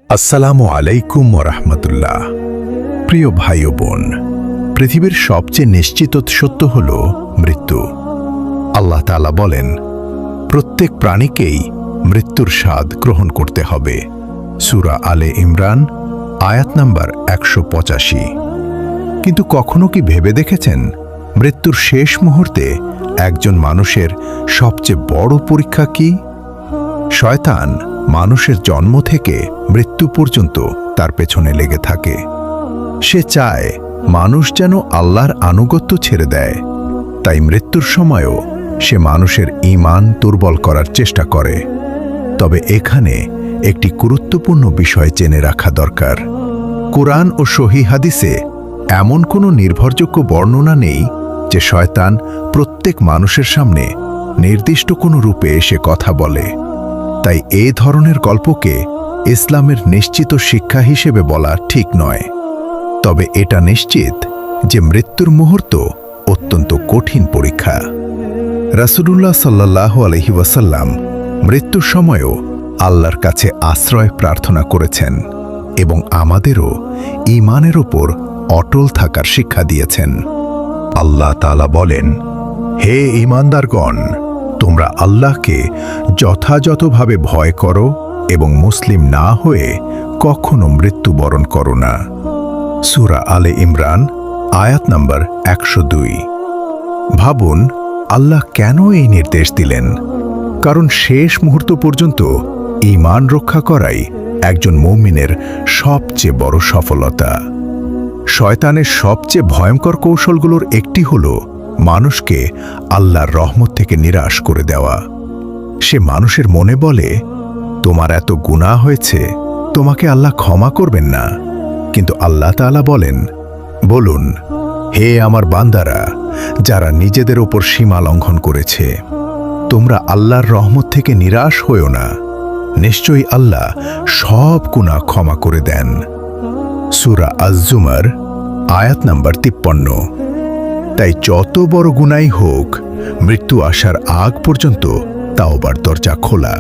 আসসালামু আলাইকুম ওরহমতুল্লাহ। প্রিয় ভাই ও বোন, পৃথিবীর সবচেয়ে নিশ্চিত সত্য হল মৃত্যু। আল্লাহ তাআলা বলেন, প্রত্যেক প্রাণীকেই মৃত্যুর স্বাদ গ্রহণ করতে হবে। সূরা আলে ইমরান আয়াত নাম্বার 185। কিন্তু কখনো কি ভেবে দেখেছেন, মৃত্যুর শেষ মুহূর্তে একজন মানুষের সবচেয়ে বড় পরীক্ষা কি? শয়তান মানুষের জন্ম থেকে মৃত্যু পর্যন্ত তার পেছনে লেগে থাকে। সে চায় মানুষ যেন আল্লাহর আনুগত্য ছেড়ে দেয়। তাই মৃত্যুর সময়ও সে মানুষের ঈমান দুর্বল করার চেষ্টা করে। তবে এখানে একটি গুরুত্বপূর্ণ বিষয় জেনে রাখা দরকার। কুরআন ও সহিহ হাদিসে এমন কোনো নির্ভরযোগ্য বর্ণনা নেই যে শয়তান প্রত্যেক মানুষের সামনে নির্দিষ্ট কোনো রূপে এসে কথা বলে। তাই এই ধরনের গল্পকে ইসলামের নিশ্চিত শিক্ষা হিসেবে বলা ঠিক নয়। তবে এটা নিশ্চিত যে মৃত্যুর মুহূর্ত অত্যন্ত কঠিন পরীক্ষা। রাসূলুল্লাহ সাল্লাল্লাহু আলাইহি ওয়াসাল্লাম মৃত্যুর সময়ও আল্লাহর কাছে আশ্রয় প্রার্থনা করেছেন এবং আমাদেরও ঈমানের উপর অটল থাকার শিক্ষা দিয়েছেন। আল্লাহ তাআলা বলেন, হে ঈমানদারগণ, তোমরা আল্লাহকে যথাযথভাবে ভয় করো এবং মুসলিম না হয়ে কখনো মৃত্যুবরণ করো না। সূরা আলে ইমরান আয়াত নাম্বার 102। ভাবুন, আল্লাহ কেন এই নির্দেশ দিলেন? কারণ শেষ মুহূর্ত পর্যন্ত ঈমান রক্ষা করাই একজন মুমিনের সবচেয়ে বড় সফলতা। শয়তানের সবচেয়ে ভয়ঙ্কর কৌশলগুলোর একটি হল মানুষকে আল্লাহর রহমত থেকে নিরাশ করে দেওয়া। সে মানুষের মনে বলে, তোমার এত গুনাহ হয়েছে, তোমাকে আল্লাহ ক্ষমা করবেন না। কিন্তু আল্লাহ তাআলা বলেন, বলুন, হে আমার বান্দারা যারা নিজেদের ওপর সীমা লঙ্ঘন করেছে, তোমরা আল্লাহর রহমত থেকে নিরাশ হইও না। নিশ্চয়ই আল্লাহ সব গুনাহ ক্ষমা করে দেন। সূরা আজ-জুমার আয়াত নাম্বার 53। তাই যত বড় গুনাহই হোক, মৃত্যু আসার আগ পর্যন্ত তাওবার দরজা খোলা।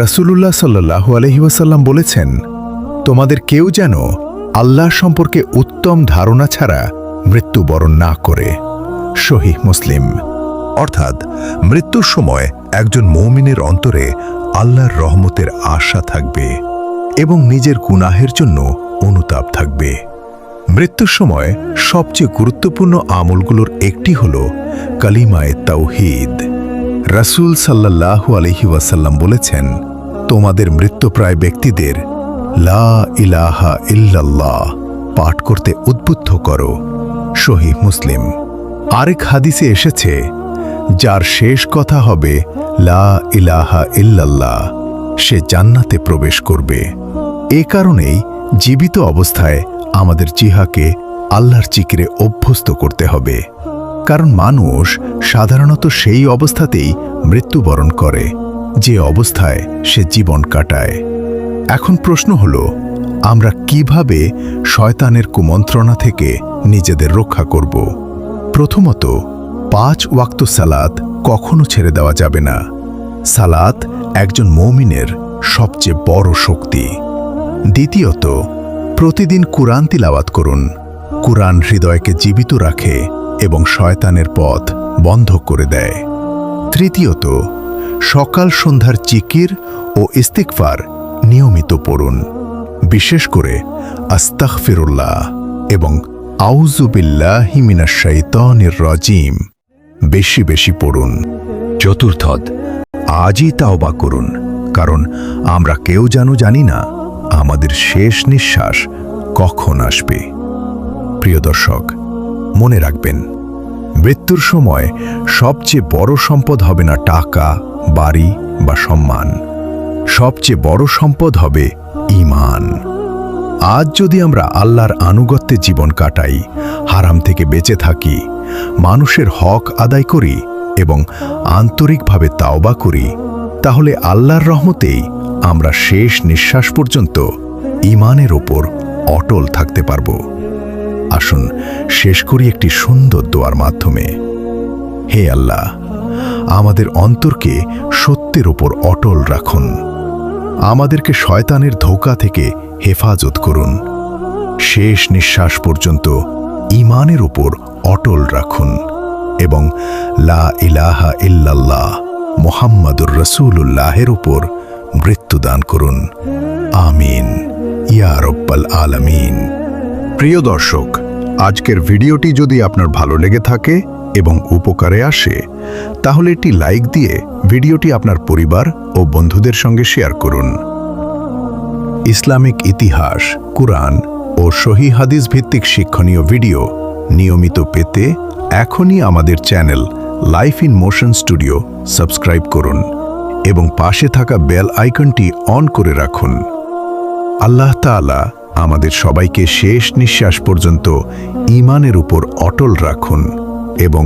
রাসূলুল্লাহ সাল্লাল্লাহু আলাইহি ওয়াসাল্লাম বলেছেন, তোমাদের কেউ যেন আল্লাহ সম্পর্কে উত্তম ধারণা ছাড়া মৃত্যুবরণ না করে। সহিহ মুসলিম। অর্থাৎ মৃত্যুর সময় একজন মুমিনের অন্তরে আল্লাহর রহমতের আশা থাকবে এবং নিজের গুনাহের জন্য অনুতাপ থাকবে। মৃত্যুর সময় সবচেয়ে গুরুত্বপূর্ণ আমলগুলোর একটি হল কালিমায়ে তাওহীদ। রাসূল সাল্লাল্লাহু আলাইহি ওয়াসাল্লাম বলেছেন, তোমাদের মৃত্যুপ্রায় ব্যক্তিদের লা ইলাহা ইল্লাল্লাহ পাঠ করতে উদ্বুদ্ধ করো। সহিহ মুসলিম। আরেক হাদিসে এসেছে, যার শেষ কথা হবে লা ইলাহা ইল্লাল্লাহ, সে জান্নাতে প্রবেশ করবে। এ কারণেই জীবিত অবস্থায় আমাদের জিহ্বাকে আল্লাহর জিকিরে অভ্যস্ত করতে হবে। কারণ মানুষ সাধারণত সেই অবস্থাতেই মৃত্যুবরণ করে যে অবস্থায় সে জীবন কাটায়। এখন প্রশ্ন হল, আমরা কিভাবে শয়তানের কুমন্ত্রণা থেকে নিজেদের রক্ষা করব? প্রথমত, 5 ওয়াক্ত সালাত কখনো ছেড়ে দেওয়া যাবে না। সালাত একজন মুমিনের সবচেয়ে বড় শক্তি। দ্বিতীয়ত, প্রতিদিন কুরআন তিলাওয়াত করুন। কুরআন হৃদয়কে জীবিত রাখে এবং শয়তানের পথ বন্ধ করে দেয়। তৃতীয়ত, সকাল সন্ধ্যার জিকির ও ইস্তিগফার নিয়মিত পড়ুন। বিশেষ করে আস্তাগফিরুল্লাহ এবং আউযু বিল্লাহি মিনাশ শাইতানির রাজিম বেশি বেশি পড়ুন। চতুর্থত, আজই তাওবা করুন, কারণ আমরা কেউ যেন জানি না আমাদের শেষ নিঃশ্বাস কখন আসবে। প্রিয় দর্শক, মনে রাখবেন, মৃত্যুর সময় সবচেয়ে বড় সম্পদ হবে না টাকা, বাড়ি বা সম্মান। সবচেয়ে বড় সম্পদ হবে ঈমান। আজ যদি আমরা আল্লাহর আনুগত্যে জীবন কাটাই, হারাম থেকে বেঁচে থাকি, মানুষের হক আদায় করি এবং আন্তরিকভাবে তাওবা করি, তাহলে আল্লাহর রহমতেই আমরা শেষ নিঃশ্বাস পর্যন্ত ঈমানের ওপর অটল থাকতে পারব। আসুন শেষ করি একটি সুন্দর দোয়ার মাধ্যমে। হে আল্লাহ, আমাদের অন্তরকে সত্যের ওপর অটল রাখুন। আমাদেরকে শয়তানের ধোঁকা থেকে হেফাজত করুন। শেষ নিঃশ্বাস পর্যন্ত ঈমানের উপর অটল রাখুন এবং লা ইলাহা ইল্লাল্লাহ মুহাম্মাদুর রাসূলুল্লাহের উপর মৃত্যুদান করুন। আমিন ইয়া রাব্বাল আলামিন। প্রিয় দর্শক, আজকের ভিডিওটি যদি আপনার ভালো লেগে থাকে এবং উপকারে আসে, তাহলে একটি লাইক দিয়ে ভিডিওটি আপনার পরিবার ও বন্ধুদের সঙ্গে শেয়ার করুন। ইসলামিক ইতিহাস, কুরআন ও সহিহ হাদিস ভিত্তিক শিক্ষণীয় ভিডিও নিয়মিত পেতে এখনই আমাদের channel life in motion studio subscribe করুন এবং পাশে থাকা বেল আইকনটি অন করে রাখুন। আল্লাহ তাআলা আমাদের সবাইকে শেষ নিঃশ্বাস পর্যন্ত ঈমানের উপর অটল রাখুন এবং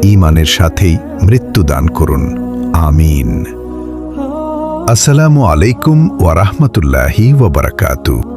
ঈমানের সাথেই মৃত্যুদান করুন। আমিন। আসসালামু আলাইকুম ওয়া রাহমাতুল্লাহি ওয়া বারাকাতুহু।